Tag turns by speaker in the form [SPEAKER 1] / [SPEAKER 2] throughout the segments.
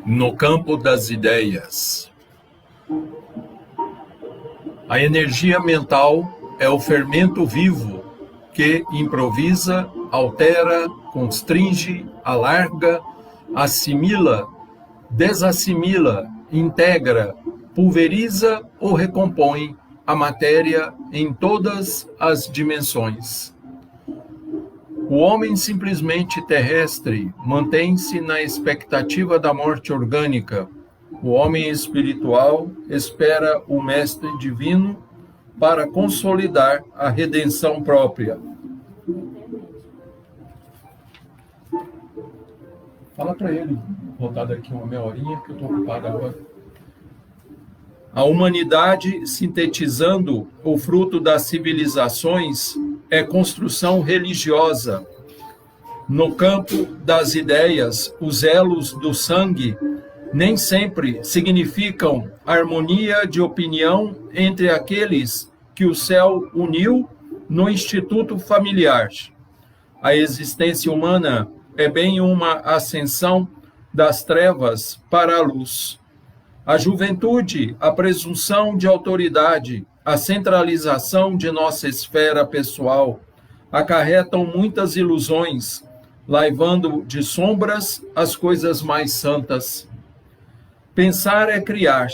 [SPEAKER 1] No campo das ideias. A energia mental é o fermento vivo que improvisa, altera, constringe, alarga, assimila, desassimila, integra, pulveriza ou recompõe a matéria em todas as dimensões. O homem simplesmente terrestre mantém-se na expectativa da morte orgânica. O homem espiritual espera o mestre divino para consolidar a redenção própria. Fala para ele, voltar daqui uma meia horinha, que eu estou ocupado agora. A humanidade, sintetizando o fruto das civilizações, é construção religiosa. No campo das ideias, os elos do sangue nem sempre significam harmonia de opinião entre aqueles que o céu uniu no instituto familiar. A existência humana é bem uma ascensão das trevas para a luz. A juventude, a presunção de autoridade, a centralização de nossa esfera pessoal acarretam muitas ilusões, laivando de sombras as coisas mais santas. Pensar é criar.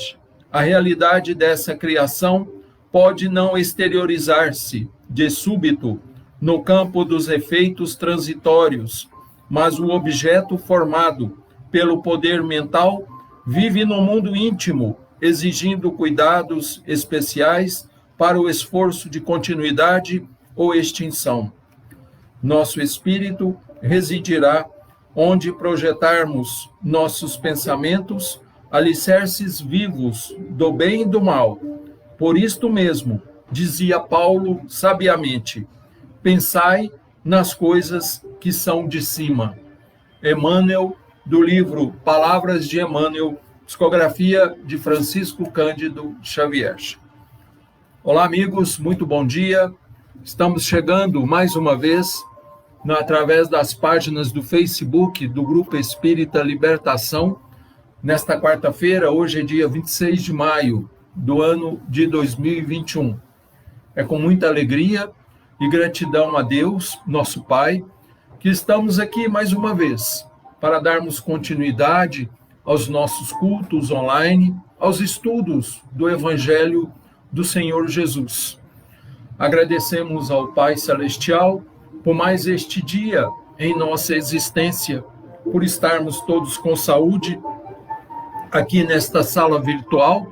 [SPEAKER 1] A realidade dessa criação pode não exteriorizar-se, de súbito, no campo dos efeitos transitórios, mas o objeto formado pelo poder mental vive no mundo íntimo, exigindo cuidados especiais para o esforço de continuidade ou extinção. Nosso espírito residirá onde projetarmos nossos pensamentos, alicerces vivos do bem e do mal. Por isto mesmo, dizia Paulo sabiamente, pensai nas coisas que são de cima. Emmanuel, do livro Palavras de Emmanuel, psicografia de Francisco Cândido Xavier. Olá, amigos, muito bom dia. Estamos chegando mais uma vez através das páginas do Facebook do Grupo Espírita Libertação. Nesta quarta-feira, hoje é dia 26 de maio do ano de 2021. É com muita alegria e gratidão a Deus, nosso Pai, que estamos aqui mais uma vez para darmos continuidade aos nossos cultos online, aos estudos do Evangelho do Senhor Jesus. Agradecemos ao Pai Celestial por mais este dia em nossa existência, por estarmos todos com saúde aqui nesta sala virtual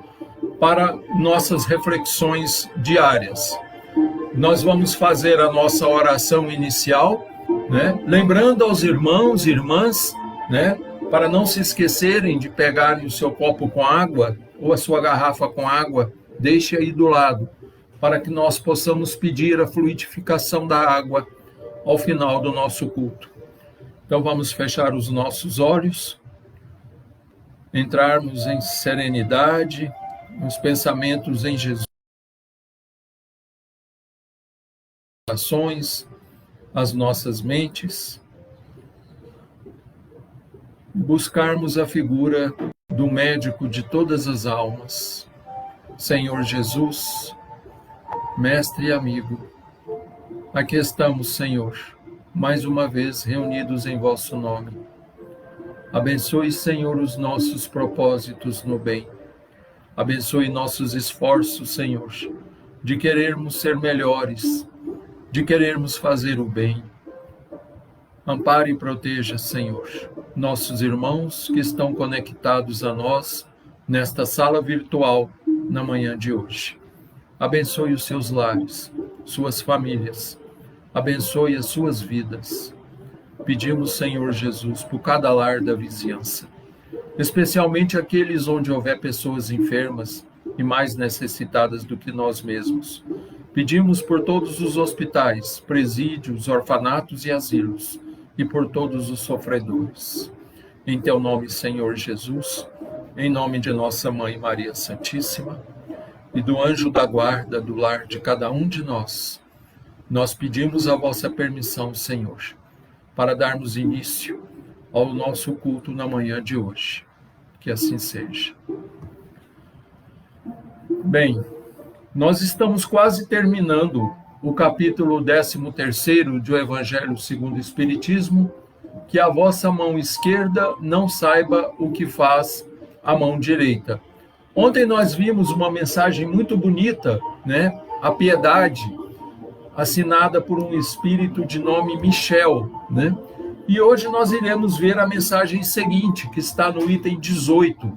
[SPEAKER 1] para nossas reflexões diárias. Nós vamos fazer a nossa oração inicial, lembrando aos irmãos e irmãs, para não se esquecerem de pegarem o seu copo com água ou a sua garrafa com água, deixe aí do lado, para que nós possamos pedir a fluidificação da água ao final do nosso culto. Então vamos fechar os nossos olhos, entrarmos em serenidade, nos pensamentos em Jesus, as nossas mentes, buscarmos a figura do médico de todas as almas, Senhor Jesus, Mestre e amigo. Aqui estamos, Senhor, mais uma vez reunidos em vosso nome. Abençoe, Senhor, os nossos propósitos no bem. Abençoe nossos esforços, Senhor, de querermos ser melhores, de querermos fazer o bem. Ampare e proteja, Senhor, nossos irmãos que estão conectados a nós nesta sala virtual na manhã de hoje. Abençoe os seus lares, suas famílias. Abençoe as suas vidas. Pedimos, Senhor Jesus, por cada lar da vizinhança, especialmente aqueles onde houver pessoas enfermas e mais necessitadas do que nós mesmos. Pedimos por todos os hospitais, presídios, orfanatos e asilos, e por todos os sofredores. Em teu nome, Senhor Jesus, em nome de nossa Mãe Maria Santíssima, e do anjo da guarda do lar de cada um de nós, nós pedimos a vossa permissão, Senhor, para darmos início ao nosso culto na manhã de hoje. Que assim seja. Bem, nós estamos quase terminando o capítulo 13º do Evangelho segundo o Espiritismo, que a vossa mão esquerda não saiba o que faz a mão direita. Ontem nós vimos uma mensagem muito bonita, a piedade, assinada por um espírito de nome Michel, E hoje nós iremos ver a mensagem seguinte, que está no item 18,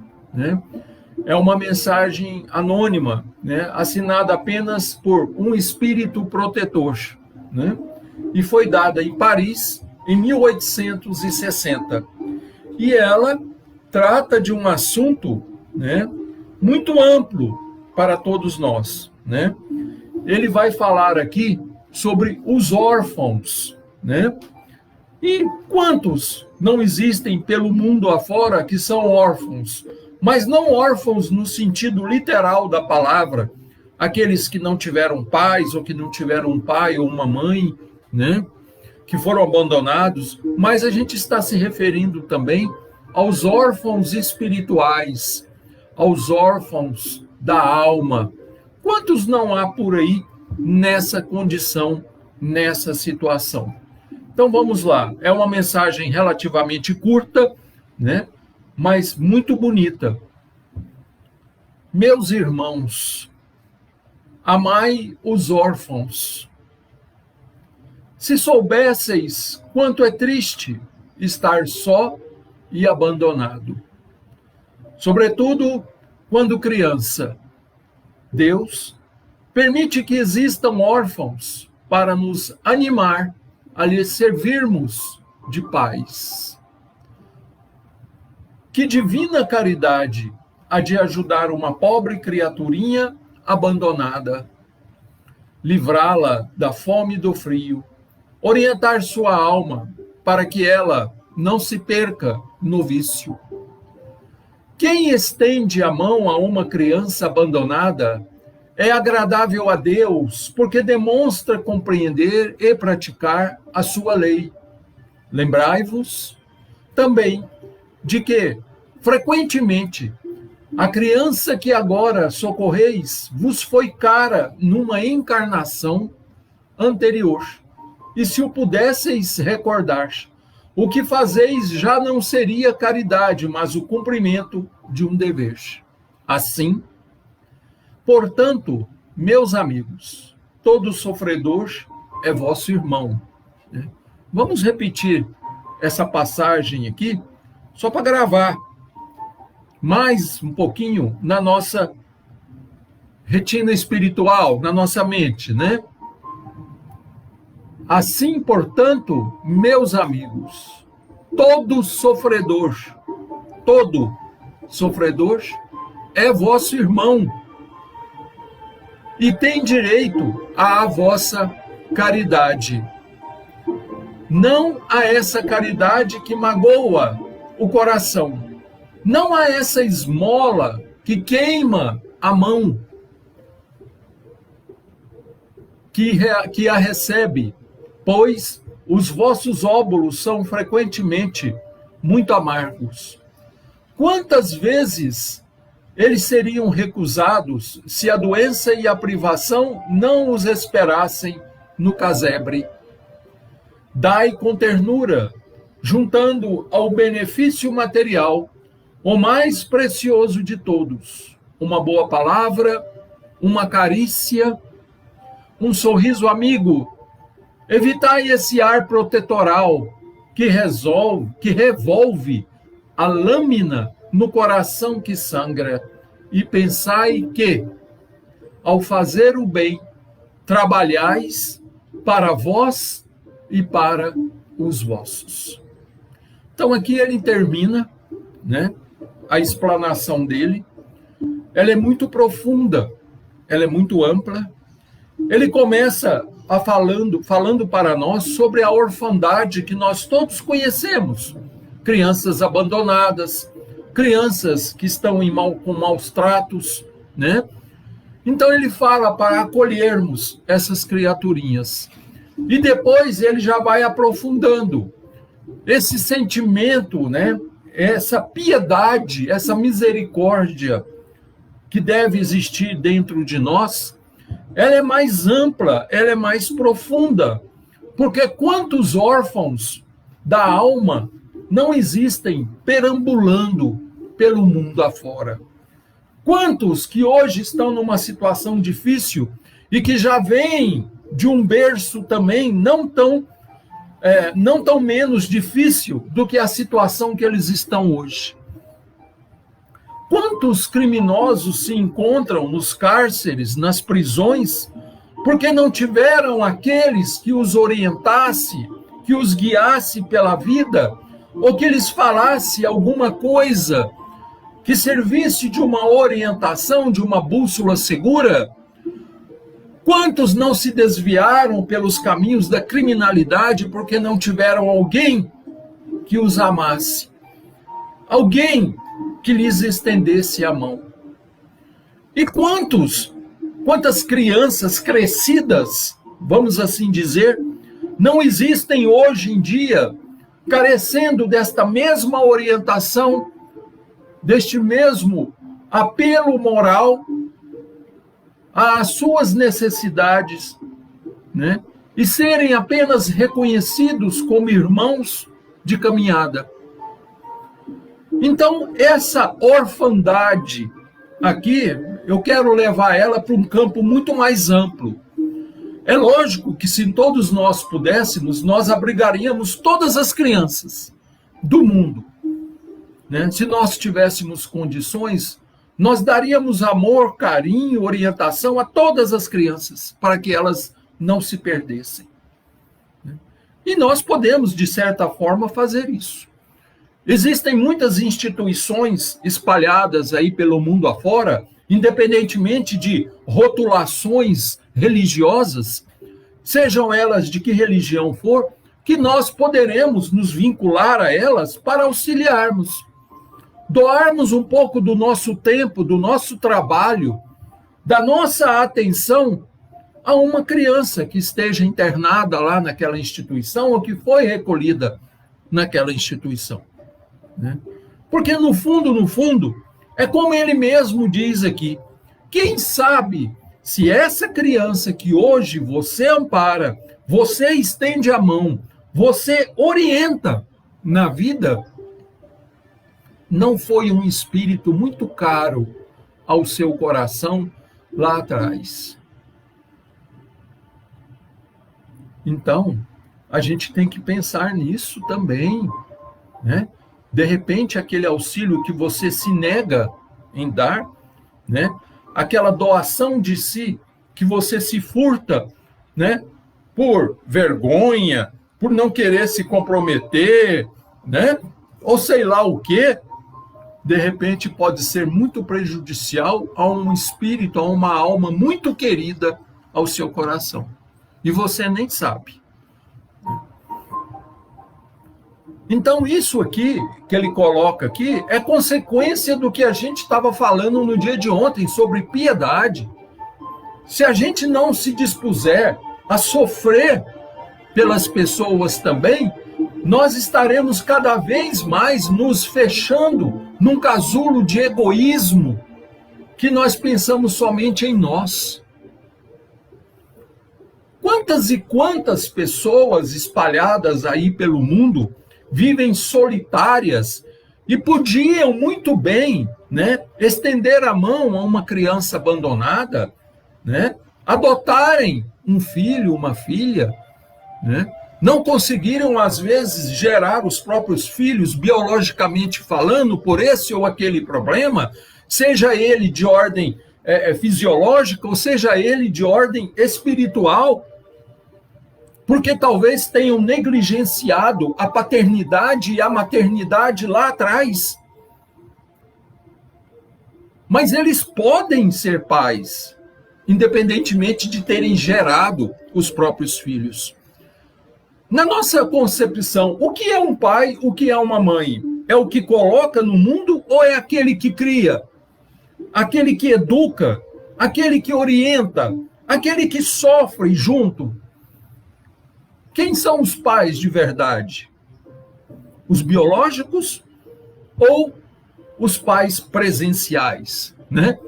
[SPEAKER 1] É uma mensagem anônima, assinada apenas por um espírito protetor, E foi dada em Paris em 1860. E ela trata de um assunto, muito amplo para todos nós, Ele vai falar aqui sobre os órfãos, E quantos não existem pelo mundo afora que são órfãos, mas não órfãos no sentido literal da palavra, aqueles que não tiveram pais ou que não tiveram um pai ou uma mãe, que foram abandonados, mas a gente está se referindo também aos órfãos espirituais, aos órfãos da alma. Quantos não há por aí nessa condição, nessa situação? Então vamos lá, é uma mensagem relativamente curta, mas muito bonita. Meus irmãos, amai os órfãos. Se soubesseis quanto é triste estar só e abandonado, sobretudo quando criança, Deus permite que existam órfãos para nos animar a lhes servirmos de pais. Que divina caridade há de ajudar uma pobre criaturinha abandonada, livrá-la da fome e do frio, orientar sua alma para que ela não se perca no vício. Quem estende a mão a uma criança abandonada é agradável a Deus, porque demonstra compreender e praticar a sua lei. Lembrai-vos também de que, frequentemente, a criança que agora socorreis vos foi cara numa encarnação anterior. E se o pudesseis recordar, o que fazeis já não seria caridade, mas o cumprimento de um dever. Assim, portanto, meus amigos, todo sofredor é vosso irmão. Vamos repetir essa passagem aqui, só para gravar mais um pouquinho na nossa retina espiritual, na nossa mente, né? Assim, portanto, meus amigos, todo sofredor é vosso irmão e tem direito à vossa caridade. Não a essa caridade que magoa o coração, não a essa esmola que queima a mão, que a recebe, pois os vossos óbolos são frequentemente muito amargos. Quantas vezes eles seriam recusados se a doença e a privação não os esperassem no casebre? Dai com ternura, juntando ao benefício material o mais precioso de todos, uma boa palavra, uma carícia, um sorriso amigo. Evitai esse ar protetoral que revolve a lâmina no coração que sangra, e pensai que, ao fazer o bem, trabalhais para vós e para os vossos. Então aqui ele termina, né, a explanação dele. Ela é muito profunda, ela é muito ampla. Ele começa falando para nós sobre a orfandade que nós todos conhecemos. Crianças abandonadas, crianças que estão com maus tratos, né? Então ele fala para acolhermos essas criaturinhas. E depois ele já vai aprofundando esse sentimento, né? Essa piedade, essa misericórdia que deve existir dentro de nós. Ela é mais ampla, ela é mais profunda, porque quantos órfãos da alma não existem perambulando pelo mundo afora? Quantos que hoje estão numa situação difícil e que já vêm de um berço também não tão menos difícil do que a situação que eles estão hoje? Quantos criminosos se encontram nos cárceres, nas prisões, porque não tiveram aqueles que os orientasse, que os guiasse pela vida, ou que lhes falasse alguma coisa que servisse de uma orientação, de uma bússola segura? Quantos não se desviaram pelos caminhos da criminalidade porque não tiveram alguém que os amasse? Alguém que lhes estendesse a mão? E quantas crianças crescidas, vamos assim dizer, não existem hoje em dia, carecendo desta mesma orientação, deste mesmo apelo moral às suas necessidades, né? E serem apenas reconhecidos como irmãos de caminhada. Então, essa orfandade aqui, eu quero levar ela para um campo muito mais amplo. É lógico que se todos nós pudéssemos, nós abrigaríamos todas as crianças do mundo, né? Se nós tivéssemos condições, nós daríamos amor, carinho, orientação a todas as crianças, para que elas não se perdessem. E nós podemos, de certa forma, fazer isso. Existem muitas instituições espalhadas aí pelo mundo afora, independentemente de rotulações religiosas, sejam elas de que religião for, que nós poderemos nos vincular a elas para auxiliarmos. Doarmos um pouco do nosso tempo, do nosso trabalho, da nossa atenção a uma criança que esteja internada lá naquela instituição ou que foi recolhida naquela instituição. Né? Porque no fundo, é como ele mesmo diz aqui, quem sabe se essa criança que hoje você ampara, você estende a mão, você orienta na vida, não foi um espírito muito caro ao seu coração lá atrás. Então, a gente tem que pensar nisso também, né? De repente, aquele auxílio que você se nega em dar, né? Aquela doação de si que você se furta, né? Por vergonha, por não querer se comprometer, né? Ou sei lá o quê, de repente pode ser muito prejudicial a um espírito, a uma alma muito querida ao seu coração. E você nem sabe. Então, isso aqui, que ele coloca aqui, é consequência do que a gente estava falando no dia de ontem, sobre piedade. Se a gente não se dispuser a sofrer pelas pessoas também, nós estaremos cada vez mais nos fechando num casulo de egoísmo, que nós pensamos somente em nós. Quantas e quantas pessoas espalhadas aí pelo mundo vivem solitárias e podiam muito bem, né, estender a mão a uma criança abandonada, né, adotarem um filho, uma filha, né, não conseguiram, às vezes, gerar os próprios filhos, biologicamente falando, por esse ou aquele problema, seja ele de ordem fisiológica, ou seja ele de ordem espiritual, porque talvez tenham negligenciado a paternidade e a maternidade lá atrás. Mas eles podem ser pais, independentemente de terem gerado os próprios filhos. Na nossa concepção, o que é um pai, o que é uma mãe? É o que coloca no mundo ou é aquele que cria? Aquele que educa? Aquele que orienta? Aquele que sofre junto? Quem são os pais de verdade? Os biológicos ou os pais presenciais, né?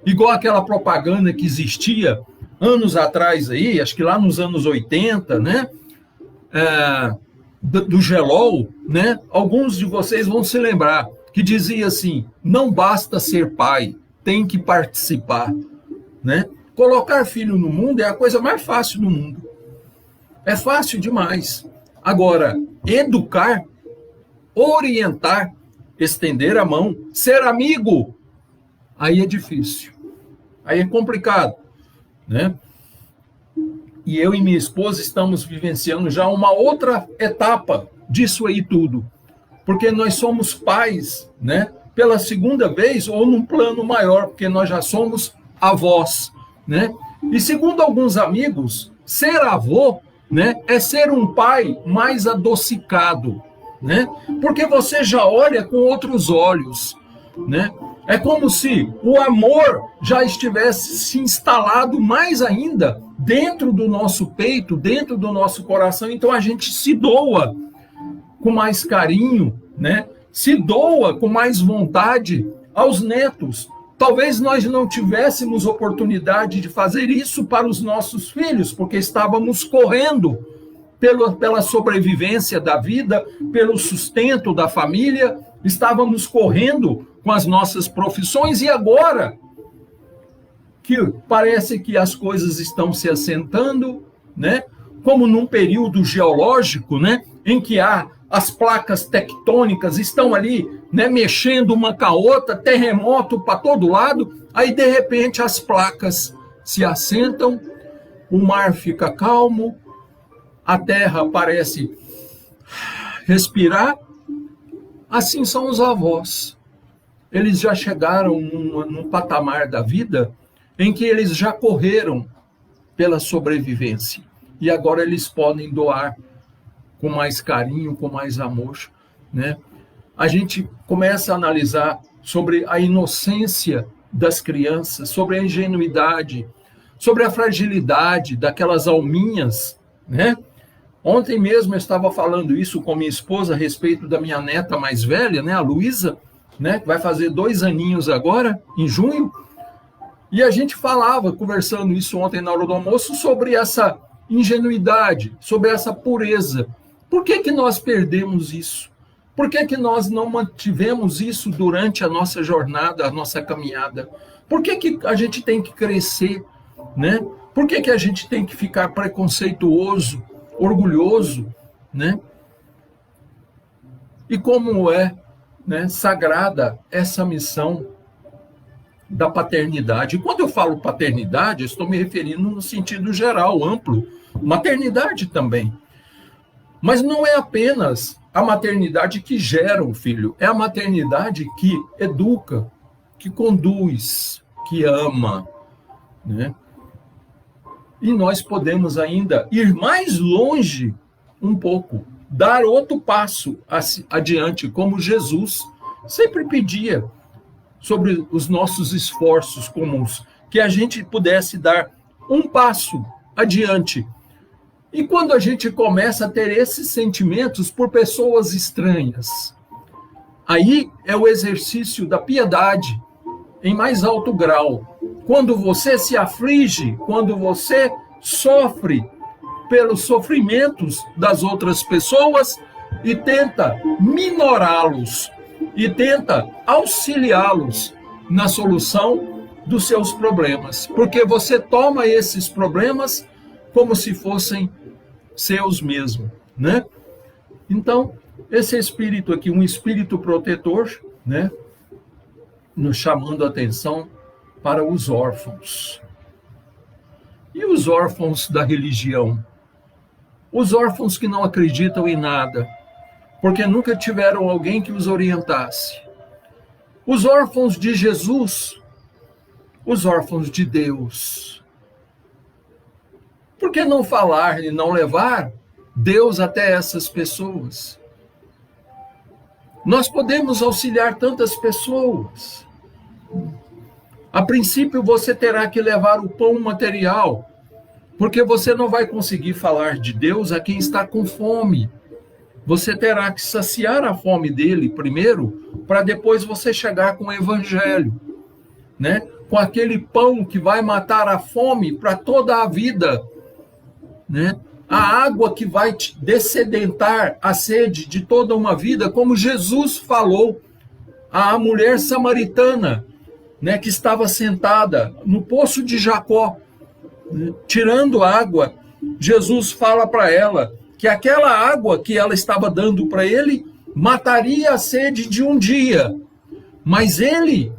[SPEAKER 1] Igual aquela propaganda que existia anos atrás aí, acho que lá nos anos 80, né? Do Gelol, né? Alguns de vocês vão se lembrar, que dizia assim, não basta ser pai, tem que participar, né? Colocar filho no mundo é a coisa mais fácil do mundo. É fácil demais. Agora, educar, orientar, estender a mão, ser amigo, aí é difícil. Aí é complicado, né? E eu e minha esposa estamos vivenciando já uma outra etapa disso aí tudo. Porque nós somos pais, né? Pela segunda vez, ou num plano maior, porque nós já somos avós, né? E segundo alguns amigos, ser avô, né, é ser um pai mais adocicado, né? Porque você já olha com outros olhos, né? É como se o amor já estivesse se instalado mais ainda dentro do nosso peito, dentro do nosso coração. Então a gente se doa com mais carinho, né? Se doa com mais vontade aos netos. Talvez nós não tivéssemos oportunidade de fazer isso para os nossos filhos, porque estávamos correndo pela sobrevivência da vida, pelo sustento da família, estávamos correndo com as nossas profissões, e agora que parece que as coisas estão se assentando, né? Como num período geológico, né? Em que as placas tectônicas estão ali, né, mexendo uma com a outra, terremoto para todo lado, aí de repente as placas se assentam o mar fica calmo, a terra parece respirar. Assim são os avós. Eles já chegaram num patamar da vida em que eles já correram pela sobrevivência. E agora eles podem doar com mais carinho, com mais amor, né? A gente começa a analisar sobre a inocência das crianças, sobre a ingenuidade, sobre a fragilidade daquelas alminhas, né? Ontem mesmo eu estava falando isso com minha esposa a respeito da minha neta mais velha, né, a Luísa, né, que vai fazer 2 aninhos agora, em junho, e a gente falava, conversando isso ontem na hora do almoço, sobre essa ingenuidade, sobre essa pureza. Por que nós perdemos isso? Por que nós não mantivemos isso durante a nossa jornada, a nossa caminhada? Por que a gente tem que crescer, né? Por que a gente tem que ficar preconceituoso, orgulhoso, né? E como é, né, sagrada essa missão da paternidade. E quando eu falo paternidade, eu estou me referindo no sentido geral, amplo. Maternidade também. Mas não é apenas a maternidade que gera um filho, é a maternidade que educa, que conduz, que ama, né? E nós podemos ainda ir mais longe um pouco, dar outro passo adiante, como Jesus sempre pedia sobre os nossos esforços comuns, que a gente pudesse dar um passo adiante. E quando a gente começa a ter esses sentimentos por pessoas estranhas, aí é o exercício da piedade em mais alto grau. Quando você se aflige, quando você sofre pelos sofrimentos das outras pessoas e tenta minorá-los, e tenta auxiliá-los na solução dos seus problemas. Porque você toma esses problemas como se fossem seus mesmos, né? Então, esse espírito aqui, um espírito protetor, né? Nos chamando a atenção para os órfãos. E os órfãos da religião? Os órfãos que não acreditam em nada, porque nunca tiveram alguém que os orientasse. Os órfãos de Jesus, os órfãos de Deus. Por que não falar e não levar Deus até essas pessoas? Nós podemos auxiliar tantas pessoas. A princípio, você terá que levar o pão material, porque você não vai conseguir falar de Deus a quem está com fome. Você terá que saciar a fome dele primeiro, para depois você chegar com o evangelho, né? Com aquele pão que vai matar a fome para toda a vida, né? A água que vai dessedentar a sede de toda uma vida, como Jesus falou à mulher samaritana, né, que estava sentada no poço de Jacó, né, tirando água. Jesus fala para ela que aquela água que ela estava dando para ele mataria a sede de um dia, mas ele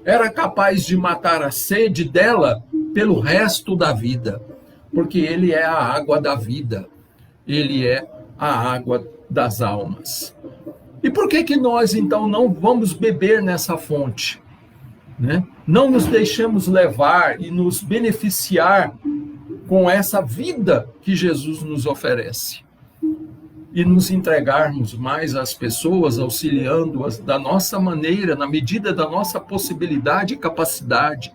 [SPEAKER 1] era capaz de matar a sede dela pelo resto da vida, porque ele é a água da vida, ele é a água das almas. E por que nós, então, não vamos beber nessa fonte, né? Não nos deixamos levar e nos beneficiar com essa vida que Jesus nos oferece e nos entregarmos mais às pessoas, auxiliando-as da nossa maneira, na medida da nossa possibilidade e capacidade,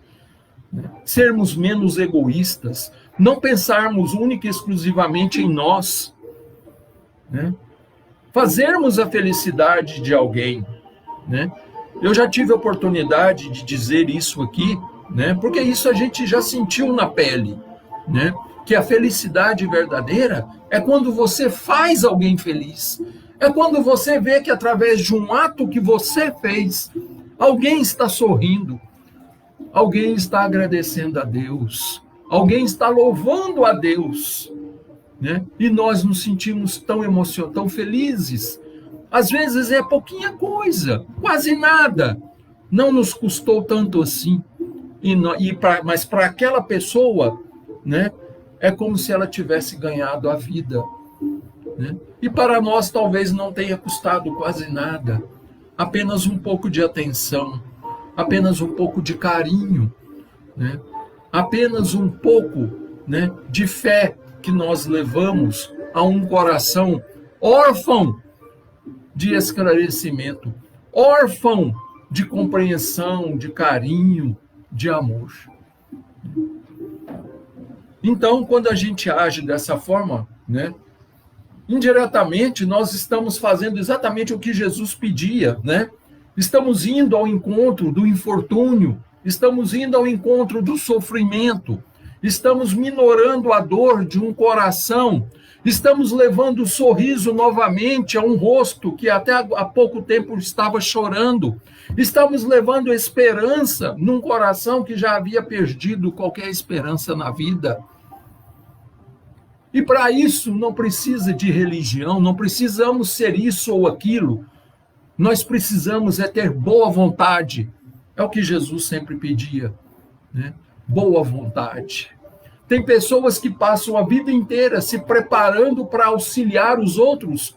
[SPEAKER 1] né? Sermos menos egoístas, não pensarmos única e exclusivamente em nós, né? Fazermos a felicidade de alguém, né? Eu já tive a oportunidade de dizer isso aqui, né? Porque isso a gente já sentiu na pele, né? Que a felicidade verdadeira é quando você faz alguém feliz. É quando você vê que através de um ato que você fez, alguém está sorrindo, alguém está agradecendo a Deus, alguém está louvando a Deus, né? E nós nos sentimos tão emocionados, tão felizes. Às vezes é pouquinha coisa, quase nada. Não nos custou tanto assim. Mas para aquela pessoa, né, é como se ela tivesse ganhado a vida, né? E para nós talvez não tenha custado quase nada, apenas um pouco de atenção, apenas um pouco de carinho, né? Apenas um pouco, né, de fé que nós levamos a um coração órfão de esclarecimento, órfão de compreensão, de carinho, de amor. Então, quando a gente age dessa forma, né, indiretamente nós estamos fazendo exatamente o que Jesus pedia, né? Estamos indo ao encontro do infortúnio, estamos indo ao encontro do sofrimento, estamos minorando a dor de um coração, estamos levando o sorriso novamente a um rosto que até há pouco tempo estava chorando, estamos levando esperança num coração que já havia perdido qualquer esperança na vida. E para isso não precisa de religião, não precisamos ser isso ou aquilo, nós precisamos é ter boa vontade. É o que Jesus sempre pedia, né? Boa vontade. Tem pessoas que passam a vida inteira se preparando para auxiliar os outros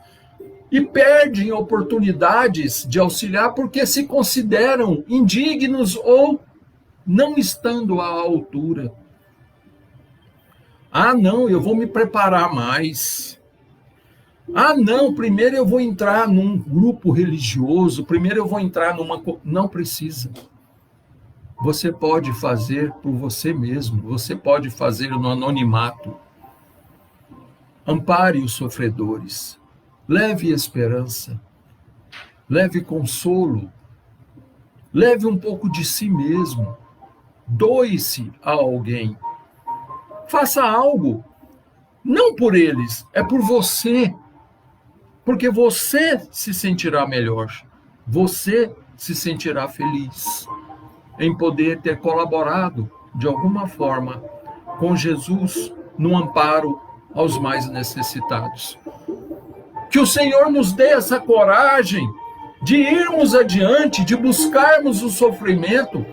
[SPEAKER 1] e perdem oportunidades de auxiliar porque se consideram indignos ou não estando à altura. Ah, não, eu vou me preparar mais. Ah, não, primeiro eu vou entrar num grupo religioso, primeiro eu vou entrar numa... Não precisa. Você pode fazer por você mesmo, você pode fazer no anonimato. Ampare os sofredores, leve esperança, leve consolo, leve um pouco de si mesmo, doe-se a alguém. Faça algo, não por eles, é por você. Porque você se sentirá melhor, você se sentirá feliz em poder ter colaborado de alguma forma com Jesus no amparo aos mais necessitados. Que o Senhor nos dê essa coragem de irmos adiante, de buscarmos o sofrimento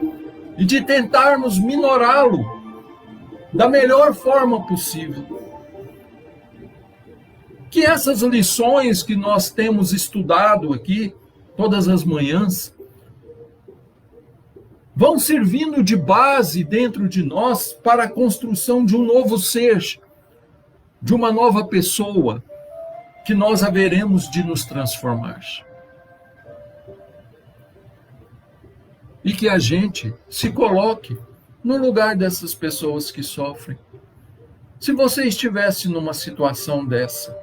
[SPEAKER 1] e de tentarmos minorá-lo da melhor forma possível. Que essas lições que nós temos estudado aqui, todas as manhãs, vão servindo de base dentro de nós para a construção de um novo ser, de uma nova pessoa, que nós haveremos de nos transformar. E que a gente se coloque no lugar dessas pessoas que sofrem. Se você estivesse numa situação dessa,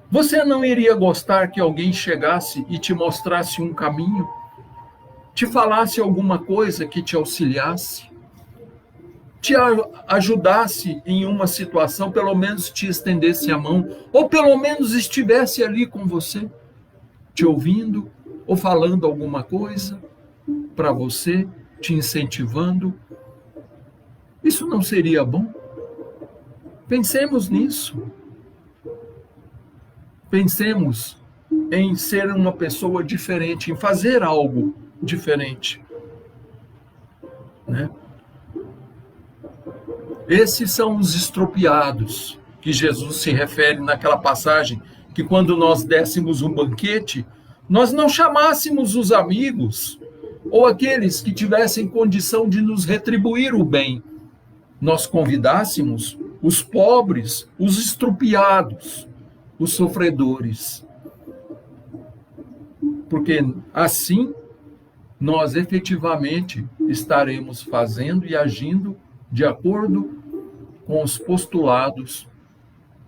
[SPEAKER 1] você não iria gostar que alguém chegasse e te mostrasse um caminho? Te falasse alguma coisa que te auxiliasse? Te ajudasse em uma situação, pelo menos te estendesse a mão, ou pelo menos estivesse ali com você, te ouvindo, ou falando alguma coisa para você, te incentivando? Isso não seria bom? Pensemos nisso. Pensemos em ser uma pessoa diferente, em fazer algo diferente, né? Esses são os estropiados que Jesus se refere naquela passagem, que quando nós dessemos um banquete, nós não chamássemos os amigos ou aqueles que tivessem condição de nos retribuir o bem. Nós convidássemos os pobres, os estropiados, os sofredores. Porque assim nós efetivamente estaremos fazendo e agindo de acordo com os postulados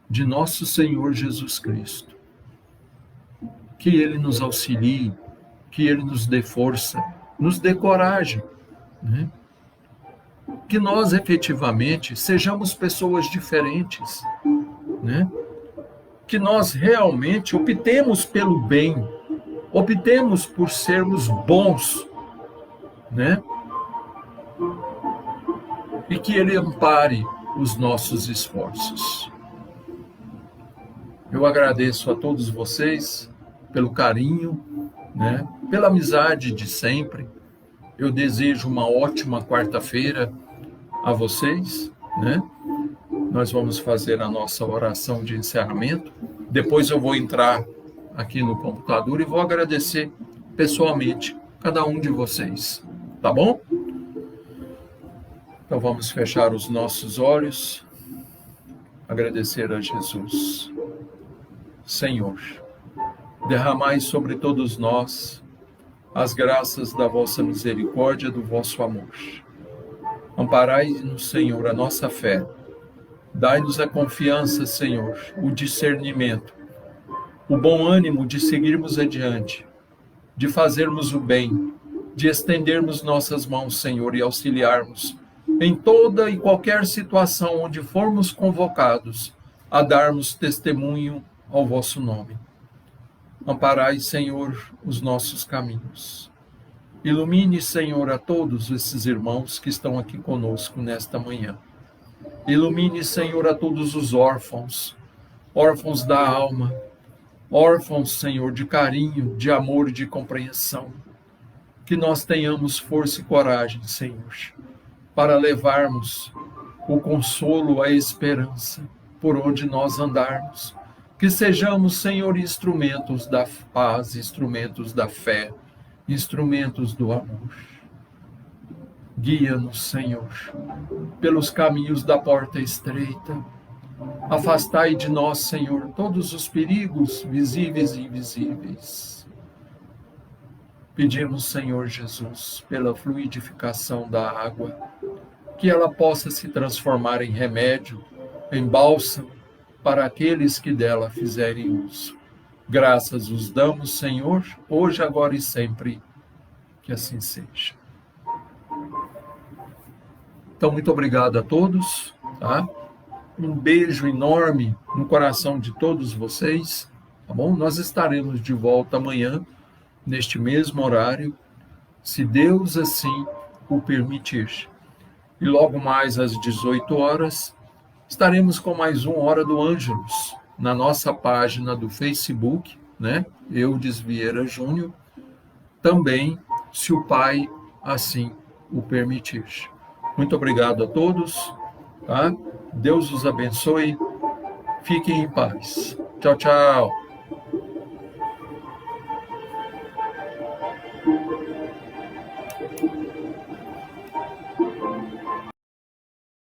[SPEAKER 1] de nosso Senhor Jesus Cristo. Que Ele nos auxilie, que Ele nos dê força, nos dê coragem, né? Que nós efetivamente sejamos pessoas diferentes, né? Que nós realmente optemos pelo bem, optemos por sermos bons, né? E que Ele ampare os nossos esforços. Eu agradeço a todos vocês pelo carinho, né? Pela amizade de sempre. Eu desejo uma ótima quarta-feira a vocês, né? nós vamos fazer a nossa oração de encerramento. Depois eu vou entrar aqui no computador e vou agradecer pessoalmente cada um de vocês, tá bom? Então vamos fechar os nossos olhos, agradecer a Jesus. Senhor, derramai sobre todos nós as graças da vossa misericórdia, do vosso amor. Amparai-nos, Senhor, a nossa fé. Dai-nos a confiança, Senhor, o discernimento, o bom ânimo de seguirmos adiante, de fazermos o bem, de estendermos nossas mãos, Senhor, e auxiliarmos em toda e qualquer situação onde formos convocados a darmos testemunho ao vosso nome. Amparai, Senhor, os nossos caminhos. Ilumine, Senhor, a todos esses irmãos que estão aqui conosco nesta manhã. Ilumine, Senhor, a todos os órfãos, órfãos da alma, órfãos, Senhor, de carinho, de amor e de compreensão. Que nós tenhamos força e coragem, Senhor, para levarmos o consolo, a esperança, por onde nós andarmos. Que sejamos, Senhor, instrumentos da paz, instrumentos da fé, instrumentos do amor. Guia-nos, Senhor, pelos caminhos da porta estreita. Afastai de nós, Senhor, todos os perigos visíveis e invisíveis. Pedimos, Senhor Jesus, pela fluidificação da água, que ela possa se transformar em remédio, em bálsamo, para aqueles que dela fizerem uso. Graças os damos, Senhor, hoje, agora e sempre. Que assim seja. Então, muito obrigado a todos, tá? Um beijo enorme no coração de todos vocês, tá bom? Nós estaremos de volta amanhã, neste mesmo horário, se Deus assim o permitir. E logo mais às 18 horas, estaremos com mais uma Hora do Ângelus, na nossa página do Facebook, né? Eudes Vieira Júnior, também, se o Pai assim o permitir. Muito obrigado a todos, tá? Deus os abençoe. Fiquem em paz. Tchau, tchau.